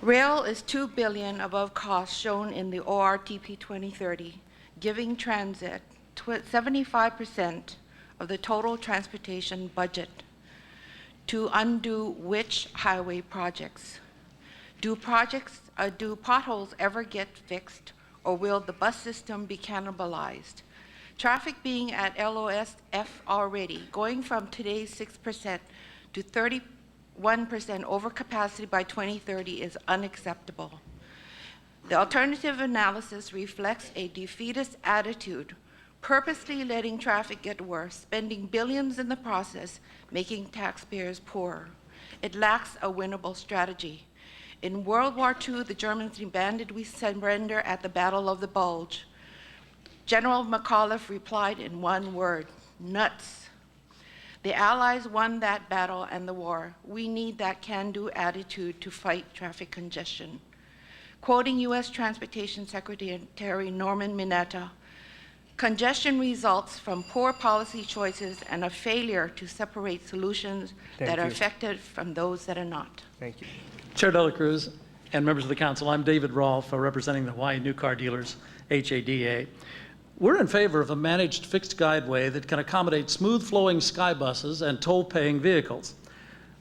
Rail is $2 billion above cost shown in the ORTP 2030, giving transit 75% of the total transportation budget. To undo which highway projects? Do potholes ever get fixed, or will the bus system be cannibalized? Traffic being at LOSF already, going from today's 6% to 31% overcapacity by 2030 is unacceptable. The alternative analysis reflects a defeatist attitude, purposely letting traffic get worse, spending billions in the process, making taxpayers poorer. It lacks a winnable strategy. In World War II, the Germans demanded we surrender at the Battle of the Bulge. General McAuliffe replied in one word: nuts. The Allies won that battle and the war. We need that can-do attitude to fight traffic congestion. Quoting U.S. Transportation Secretary Norman Mineta, congestion results from poor policy choices and a failure to separate solutions that are effective from those that are not. Thank you. Chair Dela Cruz and members of the council, I'm David Rolfe, representing the Hawaii New Car Dealers, HADA. We're in favor of a managed fixed guideway that can accommodate smooth-flowing sky buses and toll-paying vehicles.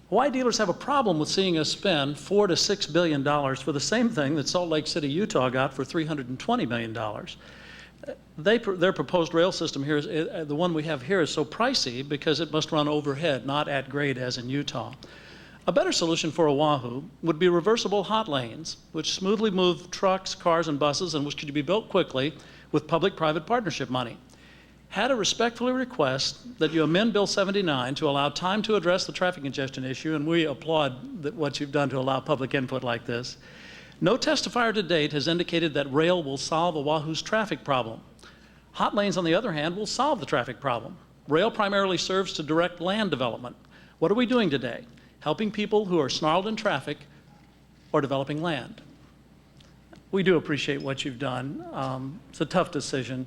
Hawaii dealers have a problem with seeing us spend $4 to $6 billion for the same thing that Salt Lake City, Utah got for $320 million. Their proposed rail system here, the one we have here, is so pricey because it must run overhead, not at grade as in Utah. A better solution for Oahu would be reversible hot lanes, which smoothly move trucks, cars, and buses, and which could be built quickly with public-private partnership money. Had a respectfully request that you amend Bill 79 to allow time to address the traffic congestion issue, and we applaud what you've done to allow public input like this. No testifier to date has indicated that rail will solve Oahu's traffic problem. Hot lanes, on the other hand, will solve the traffic problem. Rail primarily serves to direct land development. What are we doing today? Helping people who are snarled in traffic or developing land. We do appreciate what you've done. It's a tough decision.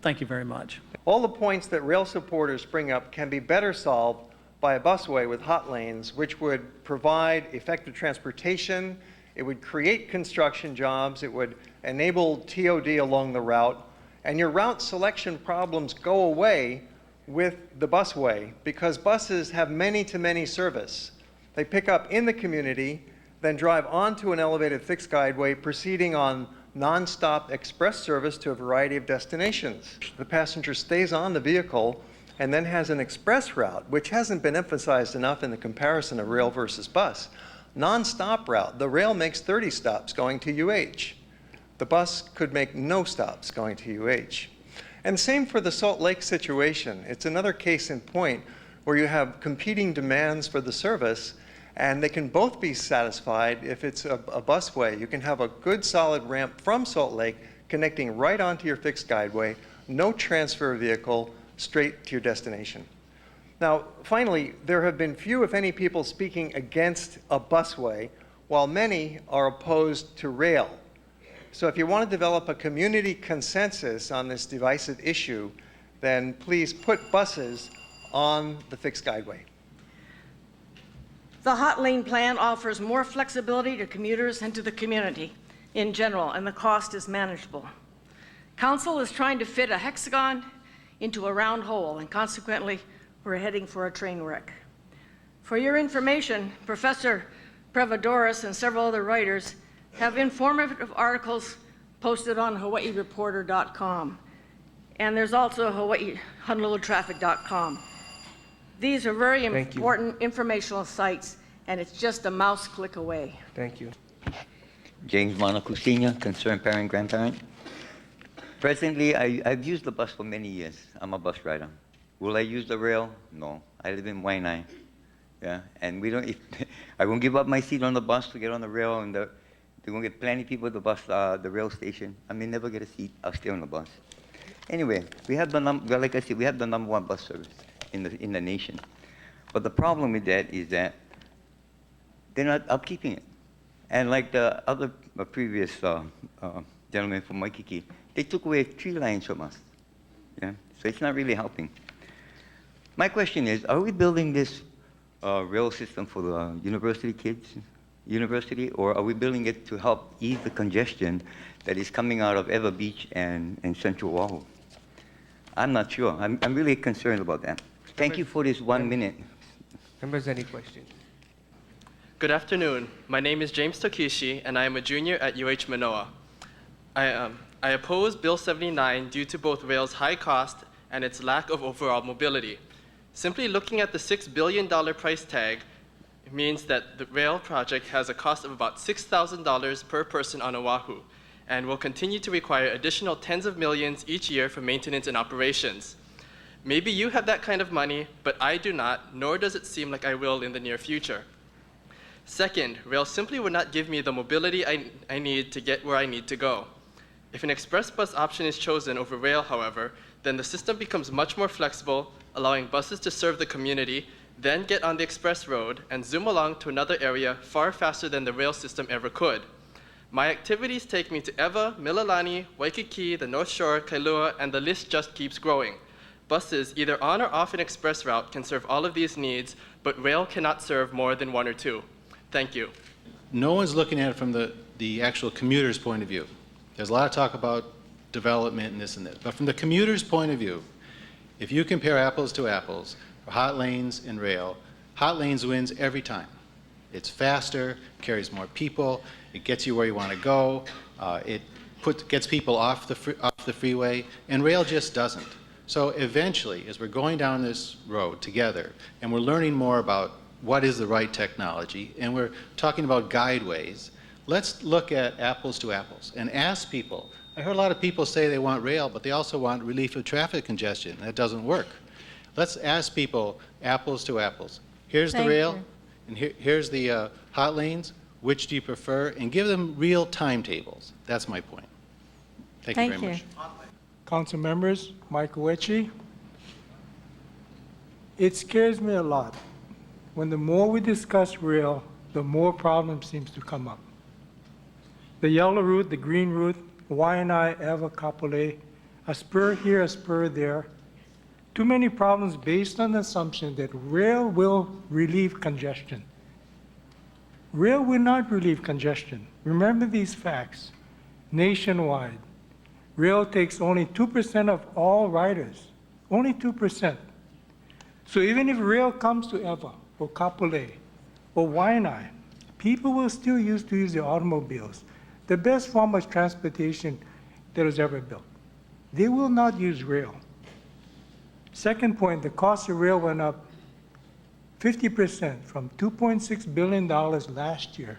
Thank you very much. All the points that rail supporters bring up can be better solved by a busway with hot lanes, which would provide effective transportation, it would create construction jobs, it would enable TOD along the route, and your route selection problems go away with the busway because buses have many-to-many service. They pick up in the community, then drive onto an elevated fixed guideway, proceeding on non-stop express service to a variety of destinations. The passenger stays on the vehicle and then has an express route, which hasn't been emphasized enough in the comparison of rail versus bus. Non-stop route, the rail makes 30 stops going to UH. The bus could make no stops going to UH. And same for the Salt Lake situation. It's another case in point where you have competing demands for the service, and they can both be satisfied if it's a busway. You can have a good solid ramp from Salt Lake connecting right onto your fixed guideway, no transfer vehicle, straight to your destination. Now, finally, there have been few, if any, people speaking against a busway, while many are opposed to rail. So if you want to develop a community consensus on this divisive issue, then please put buses on the fixed guideway. The hot lane plan offers more flexibility to commuters and to the community in general, and the cost is manageable. Council is trying to fit a hexagon into a round hole, and consequently, we're heading for a train wreck. For your information, Professor Prevodoris and several other writers have informative articles posted on hawaiireporter.com, and there's also HawaiiHonoluluTraffic.com. These are very important informational sites, and it's just a mouse click away. Thank you. James Monaco Sr., concerned parent, grandparent. Presently, I've used the bus for many years. I'm a bus rider. Will I use the rail? No. I live in Waianae. Yeah, and we don't. I won't give up my seat on the bus to get on the rail, and they're going to get plenty of people at the bus, the rail station. I may never get a seat. I'll stay on the bus. Anyway, we have like I said, we have the #1 bus service in the nation. But the problem with that is that they're not upkeeping it. And like the other previous gentleman from Waikiki, they took away 3 lines from us. Yeah? So it's not really helping. My question is, are we building this rail system for the university kids? University, or are we building it to help ease the congestion that is coming out of Eva Beach and Central Oahu? I'm not sure. I'm really concerned about that. Thank you for this 1 minute. Members, any questions? Good afternoon. My name is James Tokishi, and I am a junior at UH Manoa. I oppose Bill 79 due to both rail's high cost and its lack of overall mobility. Simply looking at the $6 billion price tag means that the rail project has a cost of about $6,000 per person on Oahu and will continue to require additional tens of millions each year for maintenance and operations. Maybe you have that kind of money, but I do not, nor does it seem like I will in the near future. Second, rail simply would not give me the mobility I need to get where I need to go. If an express bus option is chosen over rail, however, then the system becomes much more flexible, allowing buses to serve the community, then get on the express road and zoom along to another area far faster than the rail system ever could. My activities take me to Ewa, Mililani, Waikiki, the North Shore, Kailua, and the list just keeps growing. Buses, either on or off an express route, can serve all of these needs, but rail cannot serve more than one or two. Thank you. No one's looking at it from the actual commuter's point of view. There's a lot of talk about development and this and that. But from the commuter's point of view, if you compare apples to apples, hot lanes and rail, hot lanes wins every time. It's faster, carries more people, it gets you where you want to go, it gets people off the freeway, and rail just doesn't. So eventually, as we're going down this road together, and we're learning more about what is the right technology, and we're talking about guideways, let's look at apples to apples and ask people. I heard a lot of people say they want rail, but they also want relief of traffic congestion. That doesn't work. Let's ask people apples to apples. Here's the rail, and here's the hot lanes. Which do you prefer? And give them real timetables. That's my point. Thank you very much. Council members, Michael Etchie. It scares me a lot when the more we discuss rail, the more problems seems to come up. The yellow route, the green route, Waianae, Ewa, Kapolei, a spur here, a spur there. Too many problems based on the assumption that rail will relieve congestion. Rail will not relieve congestion. Remember these facts. Nationwide, rail takes only 2% of all riders, only 2%. So even if rail comes to Ewa or Kapolei or Waianae, people will still use their automobiles, the best form of transportation that was ever built. They will not use rail. Second point, the cost of rail went up 50% from $2.6 billion last year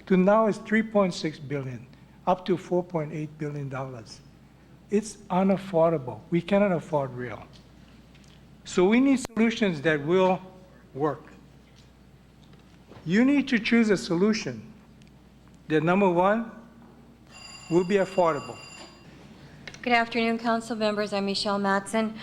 to now it's $3.6 billion, up to $4.8 billion. It's unaffordable. We cannot afford rail. So we need solutions that will work. You need to choose a solution that, number one, will be affordable. Good afternoon, council members. I'm Michelle Matson.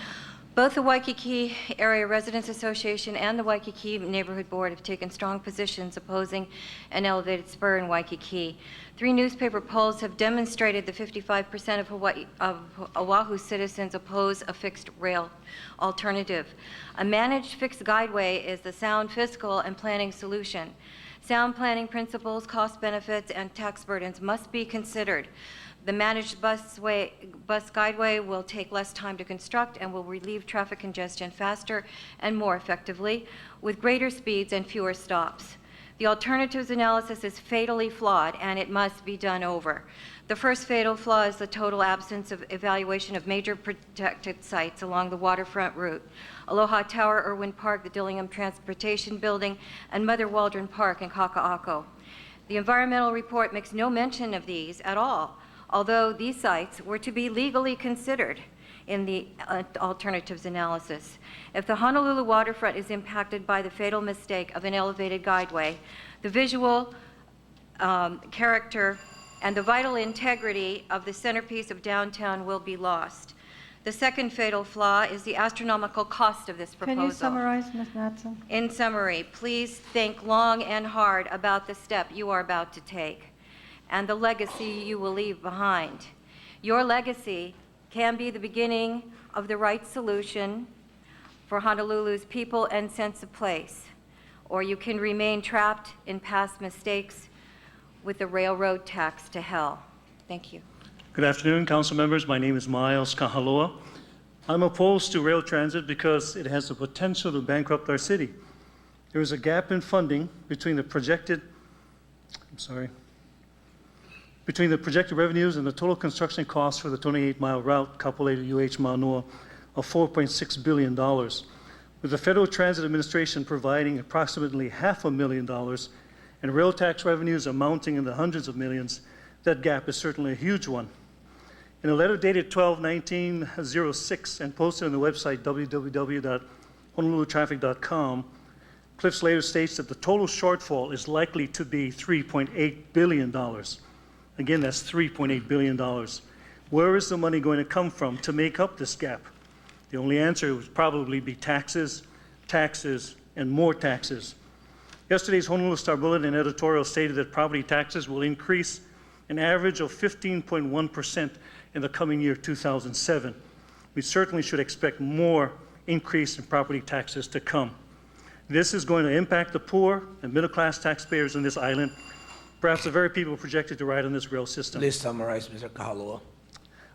Both the Waikiki Area Residents Association and the Waikiki Neighborhood Board have taken strong positions opposing an elevated spur in Waikiki. 3 newspaper polls have demonstrated that 55% of Oahu citizens oppose a fixed rail alternative. A managed fixed guideway is the sound fiscal and planning solution. Sound planning principles, cost benefits, and tax burdens must be considered. The managed bus guideway will take less time to construct and will relieve traffic congestion faster and more effectively with greater speeds and fewer stops. The alternatives analysis is fatally flawed and it must be done over. The first fatal flaw is the total absence of evaluation of major protected sites along the waterfront route. Aloha Tower, Irwin Park, the Dillingham Transportation Building, and Mother Waldron Park in Kaka'ako. The environmental report makes no mention of these at all, although these sites were to be legally considered in the alternatives analysis. If the Honolulu waterfront is impacted by the fatal mistake of an elevated guideway, the visual character and the vital integrity of the centerpiece of downtown will be lost. The second fatal flaw is the astronomical cost of this proposal. Can you summarize, Ms. Matson? In summary, please think long and hard about the step you are about to take and the legacy you will leave behind. Your legacy can be the beginning of the right solution for Honolulu's people and sense of place, or you can remain trapped in past mistakes with the railroad tax to hell. Thank you. Good afternoon, council members. My name is Miles Kahaloa. I'm opposed to rail transit because it has the potential to bankrupt our city. There is a gap in funding between the projected revenues and the total construction costs for the 28-mile route, Kapolei to UH Manoa, of $4.6 billion. With the Federal Transit Administration providing approximately $500,000 and rail tax revenues amounting in the hundreds of millions, that gap is certainly a huge one. In a letter dated 12/19/06 and posted on the website www.honolulutraffic.com, Cliff Slater states that the total shortfall is likely to be $3.8 billion. Again, that's $3.8 billion. Where is the money going to come from to make up this gap? The only answer would probably be taxes, taxes, and more taxes. Yesterday's Honolulu Star Bulletin editorial stated that property taxes will increase an average of 15.1% in the coming year, 2007. We certainly should expect more increase in property taxes to come. This is going to impact the poor and middle-class taxpayers on this island, perhaps the very people projected to ride on this rail system. Please summarize, Mr. Kahaloa.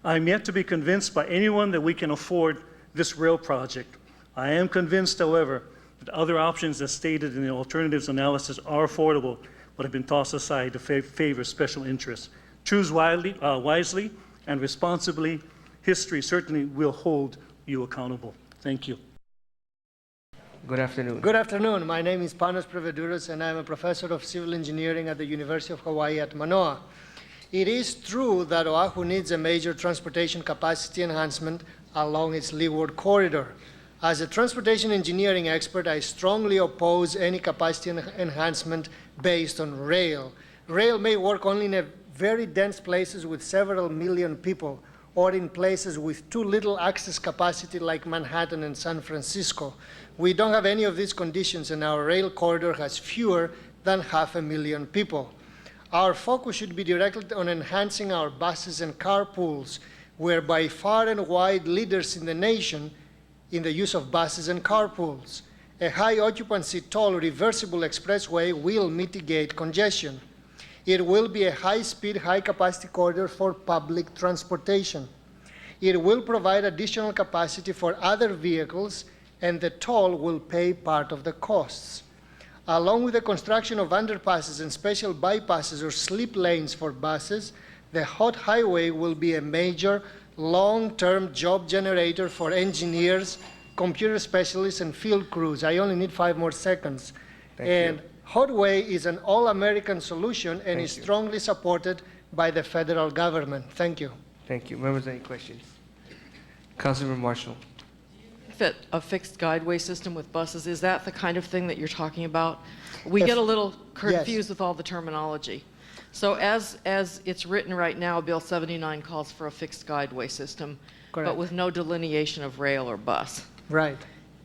I'm yet to be convinced by anyone that we can afford this rail project. I am convinced, however, that other options as stated in the alternatives analysis are affordable, but have been tossed aside to favor special interests. Choose wisely and responsibly. History certainly will hold you accountable. Thank you. Good afternoon. Good afternoon. My name is Panos Preveduras, and I'm a professor of civil engineering at the University of Hawaii at Manoa. It is true that Oahu needs a major transportation capacity enhancement along its leeward corridor. As a transportation engineering expert, I strongly oppose any capacity enhancement based on rail. Rail may work only in very dense places with several million people, or in places with too little access capacity like Manhattan and San Francisco. We don't have any of these conditions, and our rail corridor has fewer than 500,000 people. Our focus should be directed on enhancing our buses and carpools. We're by far and wide leaders in the nation in the use of buses and carpools. A high occupancy toll reversible expressway will mitigate congestion. It will be a high-speed, high-capacity corridor for public transportation. It will provide additional capacity for other vehicles, and the toll will pay part of the costs. Along with the construction of underpasses and special bypasses or slip lanes for buses, the hot highway will be a major long-term job generator for engineers, computer specialists, and field crews. I only need 5 more seconds. Thank you. Hotway is an all-American solution and is strongly supported by the federal government. Thank you. Thank you. Members, any questions? Councilmember Marshall. Fit a fixed guideway system with buses, is that the kind of thing that you're talking about? We get a little confused with all the terminology. So as it's written right now, Bill 79 calls for a fixed guideway system, but with no delineation of rail or bus. Right.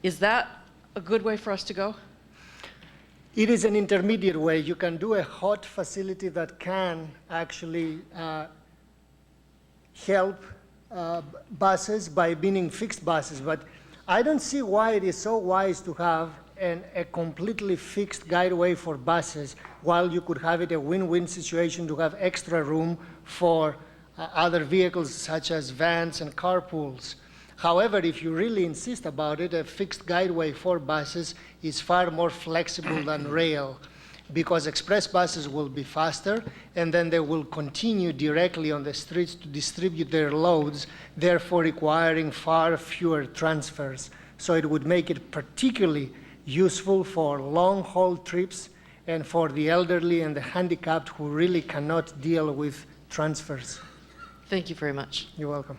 Is that a good way for us to go? It is an intermediate way. You can do a hot facility that can actually help buses by being fixed buses, but I don't see why it is so wise to have a completely fixed guideway for buses while you could have it a win-win situation to have extra room for other vehicles such as vans and carpools. However, if you really insist about it, a fixed guideway for buses is far more flexible than rail, because express buses will be faster, and then they will continue directly on the streets to distribute their loads, therefore requiring far fewer transfers. So it would make it particularly useful for long-haul trips and for the elderly and the handicapped who really cannot deal with transfers. Thank you very much. You're welcome.